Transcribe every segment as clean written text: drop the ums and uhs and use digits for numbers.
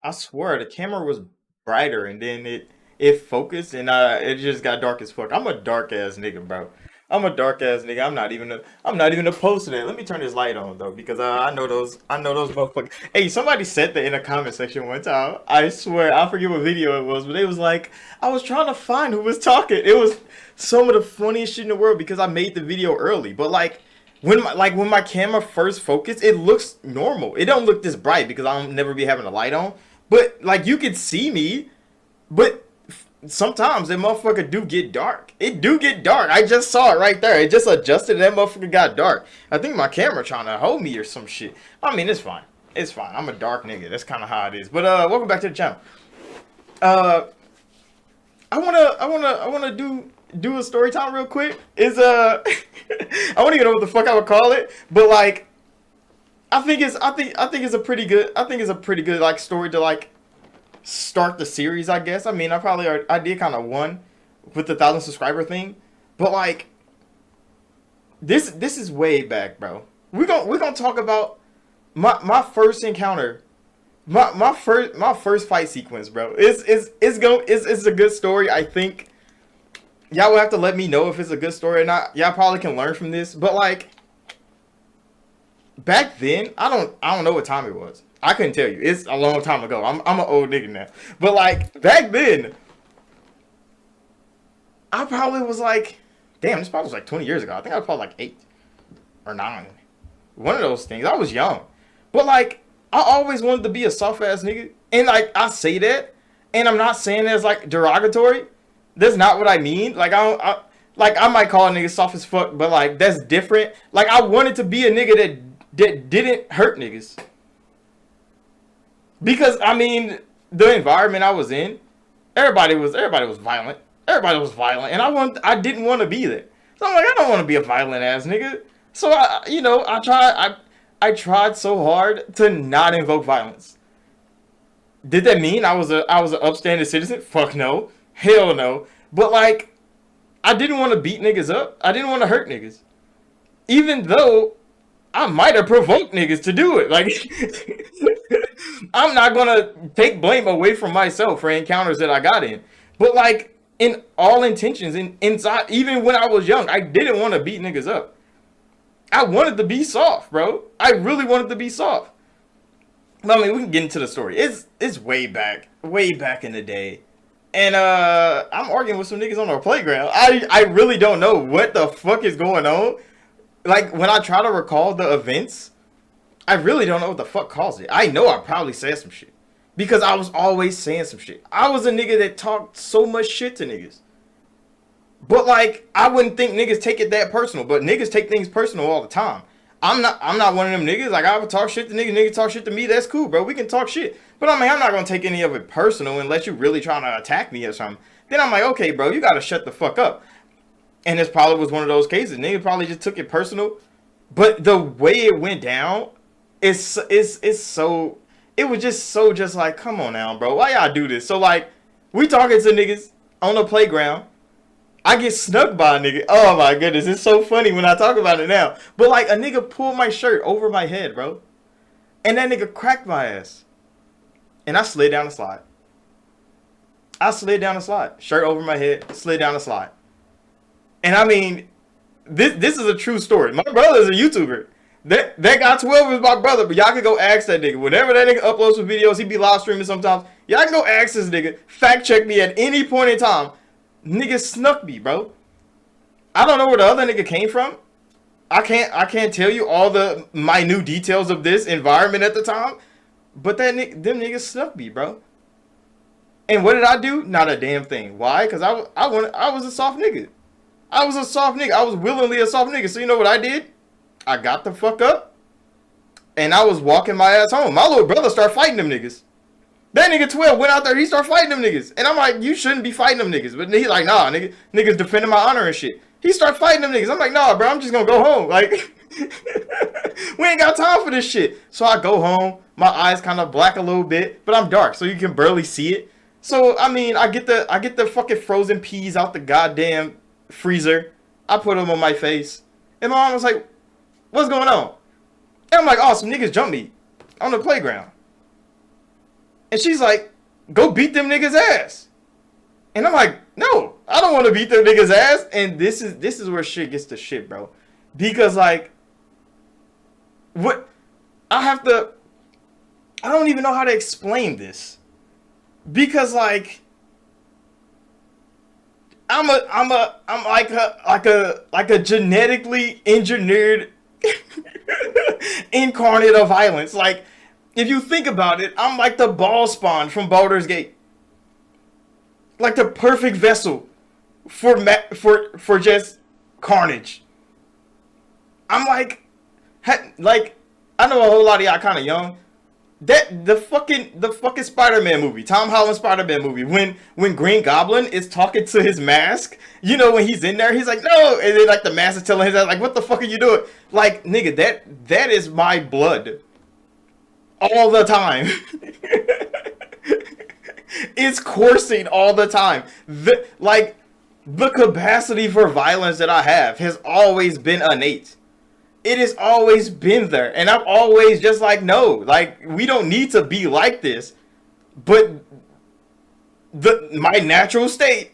I swear the camera was brighter and then it focused and it just got dark as fuck. I'm a dark ass nigga, bro. I'm a dark ass nigga. I'm not even opposed to that. Let me turn this light on though because I know those motherfuckers. Hey, somebody said that in a comment section one time. I swear I forget what video it was, but it was like I was trying to find who was talking. It was some of the funniest shit in the world because I made the video early, but when my camera first focused, it looks normal. It don't look this bright because I don't never be having a light on. But like you can see me, but sometimes that motherfucker do get dark. It do get dark. I just saw it right there. It just adjusted and that motherfucker got dark. I think my camera trying to hold me or some shit. I mean, it's fine. It's fine. I'm a dark nigga. That's kind of how it is. But welcome back to the channel. Uh, I wanna do a story time real quick. Is I don't even know what the fuck I would call it, but like I think it's a pretty good like story to like start the series. I guess. I mean, I did kind of one with the 1,000 subscriber thing, but like this is way back, bro. We're gonna talk about my first encounter. My first fight sequence, bro. It's a good story. I think y'all will have to let me know if it's a good story or not. Y'all probably can learn from this, but like back then, I don't know what time it was. I couldn't tell you. It's a long time ago. I'm an old nigga now. But like back then, I probably was like, damn, this probably was like 20 years ago. I think I was probably like 8 or 9. One of those things. I was young. But like I always wanted to be a soft ass nigga. And like I say that, and I'm not saying it as like derogatory. That's not what I mean. Like like I might call a nigga soft as fuck, but like that's different. Like I wanted to be a nigga that didn't hurt niggas. Because I mean, the environment I was in, everybody was violent. Everybody was violent, and I didn't want to be there. So I'm like, I don't want to be a violent ass nigga. So I tried so hard to not invoke violence. Did that mean I was an upstanding citizen? Fuck no, hell no. But like, I didn't want to beat niggas up. I didn't want to hurt niggas, even though I might have provoked niggas to do it. Like, I'm not gonna take blame away from myself for encounters that I got in. But like, in all intentions, inside, even when I was young, I didn't want to beat niggas up. I wanted to be soft, bro. I really wanted to be soft. I mean, we can get into the story. It's way back in the day. And I'm arguing with some niggas on our playground. I really don't know what the fuck is going on. Like when I try to recall the events, I really don't know what the fuck caused it. I know I probably said some shit. Because I was always saying some shit. I was a nigga that talked so much shit to niggas. But like, I wouldn't think niggas take it that personal. But niggas take things personal all the time. I'm not one of them niggas. Like I would talk shit to niggas, niggas talk shit to me, that's cool, bro. We can talk shit. But I mean, I'm not gonna take any of it personal unless you really trying to attack me or something. Then I'm like, okay, bro, you gotta shut the fuck up. And this probably was one of those cases. Niggas probably just took it personal. But the way it went down, it's so it was just so just like, come on now, bro. Why y'all do this? So like we talking to niggas on the playground. I get snuck by a nigga. Oh my goodness, it's so funny when I talk about it now. But like a nigga pulled my shirt over my head, bro. And that nigga cracked my ass. And I slid down the slide. I slid down the slide. Shirt over my head, slid down the slide. And I mean, this is a true story. My brother is a YouTuber. That guy 12 is my brother, but y'all can go ask that nigga. Whenever that nigga uploads some videos, he be live streaming sometimes. Y'all can go ask this nigga. Fact check me at any point in time. Nigga snuck me, bro. I don't know where the other nigga came from. I can't tell you all the minute details of this environment at the time. But them niggas snuck me, bro. And what did I do? Not a damn thing. Why? Because I was a soft nigga. I was a soft nigga. I was willingly a soft nigga. So you know what I did? I got the fuck up. And I was walking my ass home. My little brother started fighting them niggas. That nigga 12 went out there, he started fighting them niggas. And I'm like, you shouldn't be fighting them niggas. But he's like, nah, niggas defending my honor and shit. He started fighting them niggas. I'm like, nah, bro, I'm just gonna go home. Like, we ain't got time for this shit. So I go home. My eyes kind of black a little bit, but I'm dark, so you can barely see it. So, I mean, I get the fucking frozen peas out the goddamn freezer. I put them on my face. And my mom was like, what's going on? And I'm like, oh, some niggas jumped me on the playground. And she's like, go beat them niggas' ass. And I'm like, no, I don't want to beat them niggas' ass. And this is where shit gets to shit, bro. Because like, what I don't even know how to explain this. Because like, I'm like a genetically engineered incarnate of violence. Like, if you think about it, I'm like the ball spawn from Baldur's Gate. Like the perfect vessel for just carnage. I'm like I know a whole lot of y'all kind of young. That the fucking Spider-Man movie, Tom Holland Spider-Man movie, when Green Goblin is talking to his mask, you know, when he's in there, he's like, no, and then like the mask is telling his ass, like, what the fuck are you doing? Like, nigga, that is my blood all the time. It's coursing all the time. The capacity for violence that I have has always been innate. It has always been there. And I'm always just like, no, like, we don't need to be like this. But my natural state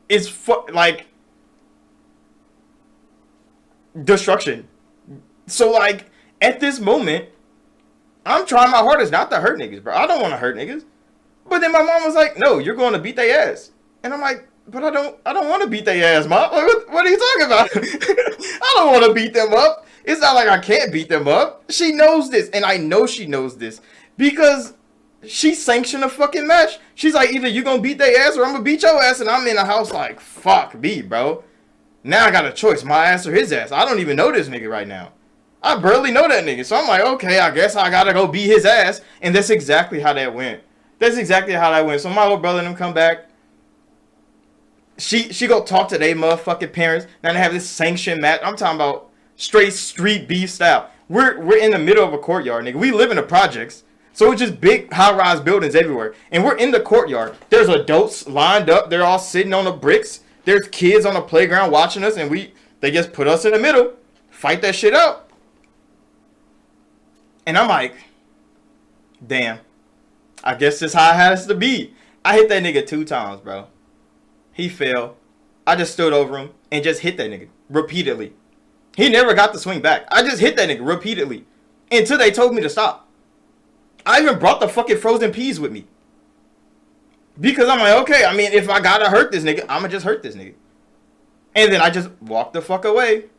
is like destruction. So like, at this moment, I'm trying my hardest not to hurt niggas, bro. I don't want to hurt niggas. But then my mom was like, no, you're going to beat their ass. And I'm like, but I don't want to beat their ass, mom. What are you talking about? I don't want to beat them up. It's not like I can't beat them up. She knows this, and I know she knows this because she sanctioned a fucking match. She's like, either you gonna beat their ass or I'm gonna beat your ass, and I'm in the house like, fuck me, bro. Now I got a choice, my ass or his ass. I don't even know this nigga right now. I barely know that nigga. So I'm like, okay, I guess I gotta go beat his ass. And that's exactly how that went. So my little brother and them come back. She go talk to their motherfucking parents. Now they have this sanctioned match. I'm talking about straight street beef style. We're in the middle of a courtyard, nigga. We live in the projects. So it's just big high-rise buildings everywhere. And we're in the courtyard. There's adults lined up. They're all sitting on the bricks. There's kids on the playground watching us. And they just put us in the middle. Fight that shit out. And I'm like, damn. I guess this how it has to be. I hit that nigga 2 times, bro. He fell. I just stood over him and just hit that nigga repeatedly. He never got the swing back. I just hit that nigga repeatedly until they told me to stop. I even brought the fucking frozen peas with me. Because I'm like, okay, I mean, if I gotta hurt this nigga, I'ma just hurt this nigga. And then I just walked the fuck away.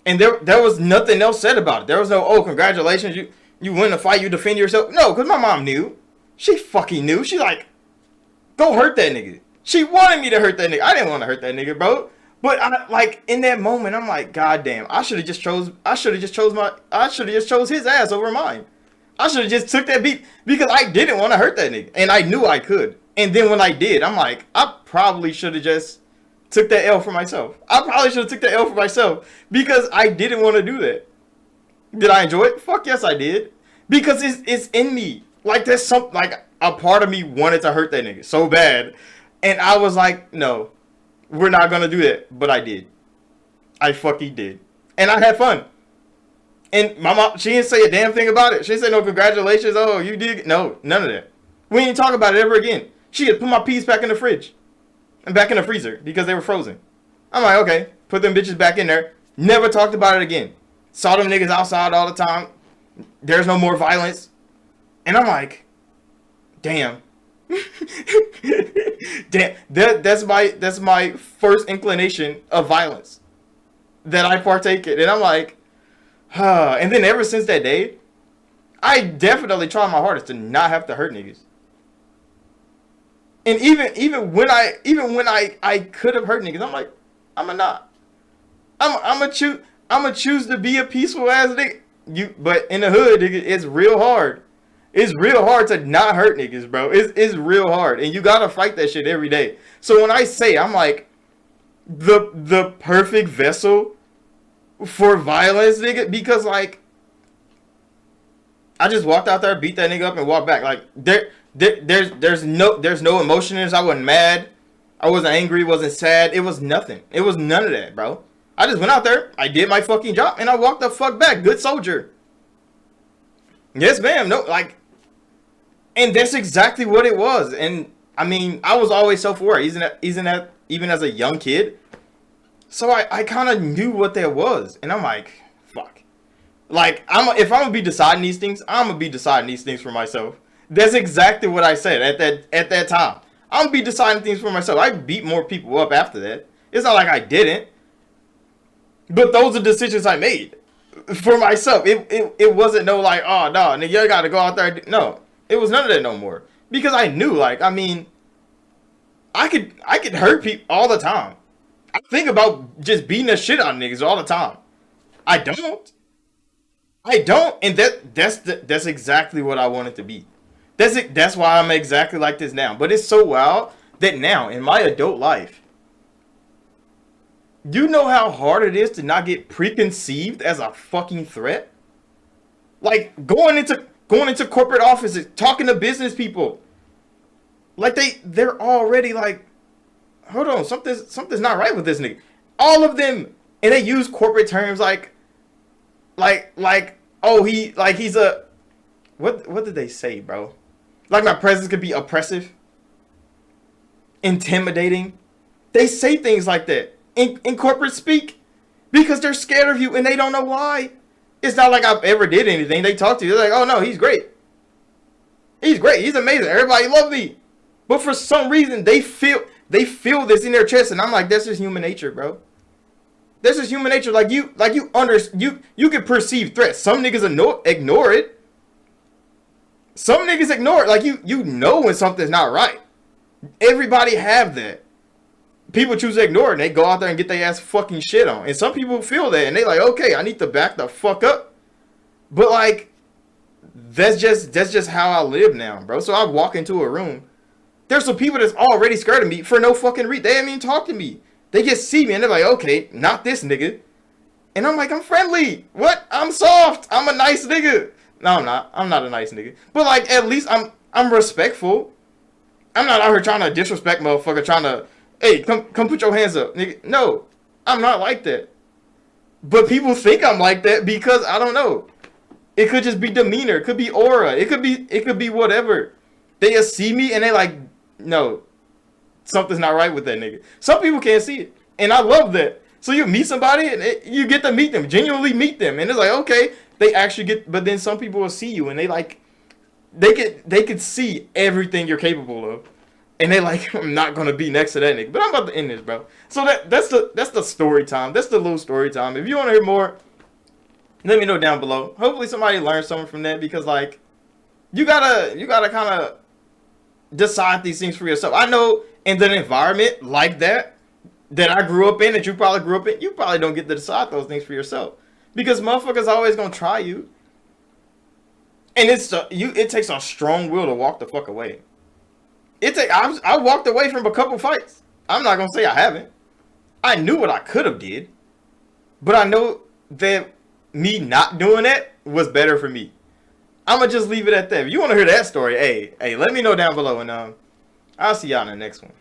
And there was nothing else said about it. There was no, oh, congratulations, you win the fight, you defend yourself. No, because my mom knew. She fucking knew. She like, go hurt that nigga. She wanted me to hurt that nigga. I didn't want to hurt that nigga, bro. But I, like, in that moment, I'm like, God damn, I should have just chose his ass over mine. I should have just took that beat because I didn't want to hurt that nigga. And I knew I could. And then when I did, I'm like, I probably should have just took that L for myself. Because I didn't want to do that. Did I enjoy it? Fuck yes, I did. Because it's in me. Like, there's some, like, a part of me wanted to hurt that nigga so bad. And I was like, no, we're not going to do that. But I did. I fucking did. And I had fun. And my mom, she didn't say a damn thing about it. She didn't say no congratulations. Oh, you did. No, none of that. We didn't talk about it ever again. She had put my peas back in the fridge. And back in the freezer. Because they were frozen. I'm like, okay. Put them bitches back in there. Never talked about it again. Saw them niggas outside all the time. There's no more violence. And I'm like, damn. Damn. That's my first inclination of violence that I partake in. And I'm like, huh. And then ever since that day, I definitely try my hardest to not have to hurt niggas. And even when I could have hurt niggas, I'm like, I'm gonna choose to be a peaceful ass nigga. But in the hood, nigga, it's real hard. It's real hard to not hurt niggas, bro. It's real hard. And you gotta fight that shit every day. So when I say, I'm like, the perfect vessel for violence, nigga, because like, I just walked out there, beat that nigga up, and walked back. Like, there's no emotions. I wasn't mad. I wasn't angry. Wasn't sad. It was nothing. It was none of that, bro. I just went out there. I did my fucking job, and I walked the fuck back. Good soldier. Yes, ma'am. No, like, and that's exactly what it was. And I mean, I was always self-aware, even as a young kid. So I kind of knew what that was, and I'm like, fuck. Like, if I'm gonna be deciding these things, I'm gonna be deciding these things for myself. That's exactly what I said at that time. I'm gonna be deciding things for myself. I beat more people up after that. It's not like I didn't, but those are decisions I made for myself. It wasn't no like, oh no, nigga, you gotta go out there. No, it was none of that no more, because I knew, like, I mean, I could hurt people all the time. I think about just beating the shit out of niggas all the time. I don't. I don't, and that's exactly what I wanted to be. That's it. That's why I'm exactly like this now. But it's so wild that now in my adult life, you know how hard it is to not get preconceived as a fucking threat. Like going into corporate offices, talking to business people, like they're already like, hold on, something's not right with this nigga. All of them, and they use corporate terms like oh he's a what did they say, bro? Like my presence could be oppressive, intimidating. They say things like that in corporate speak because they're scared of you and they don't know why. It's not like I've ever did anything. They talk to you, they're like, oh no, he's great. He's great. He's amazing. Everybody love me. But for some reason they feel this in their chest, and I'm like, that's just human nature, bro. This is human nature. You can perceive threats. Some niggas ignore it. Some niggas ignore it. Like you know when something's not right. Everybody have that. People choose to ignore it and they go out there and get their ass fucking shit on. And some people feel that and they like, okay, I need to back the fuck up. But like, that's just how I live now, bro. So I walk into a room. There's some people that's already scared of me for no fucking reason. They haven't even talked to me. They just see me and they're like, okay, not this nigga. And I'm like, I'm friendly. What? I'm soft. I'm a nice nigga. No, I'm not. I'm not a nice nigga. But like, at least I'm respectful. I'm not out here trying to disrespect motherfucker, trying to, hey, come put your hands up, nigga. No, I'm not like that. But people think I'm like that because I don't know. It could just be demeanor. It could be aura. It could be whatever. They just see me and they like, no, something's not right with that nigga. Some people can't see it, and I love that. So you meet somebody and you get to meet them, genuinely meet them, and it's like, okay, they actually get. But then some people will see you and they like, they could see everything you're capable of, and they like, I'm not gonna be next to that nigga. But I'm about to end this, bro. So that's the story time. That's the little story time. If you want to hear more, let me know down below. Hopefully somebody learned something from that, because like, you gotta kind of decide these things for yourself. I know in an environment like that I grew up in, that you probably grew up in, you probably don't get to decide those things for yourself, because motherfuckers always gonna try you, and it takes a strong will to walk the fuck away. I walked away from a couple fights. I'm not gonna say I haven't. I knew what I could have did, but I know that me not doing that was better for me. I'm gonna just leave it at that. If you want to hear that story, hey, let me know down below, and I'll see y'all in the next one.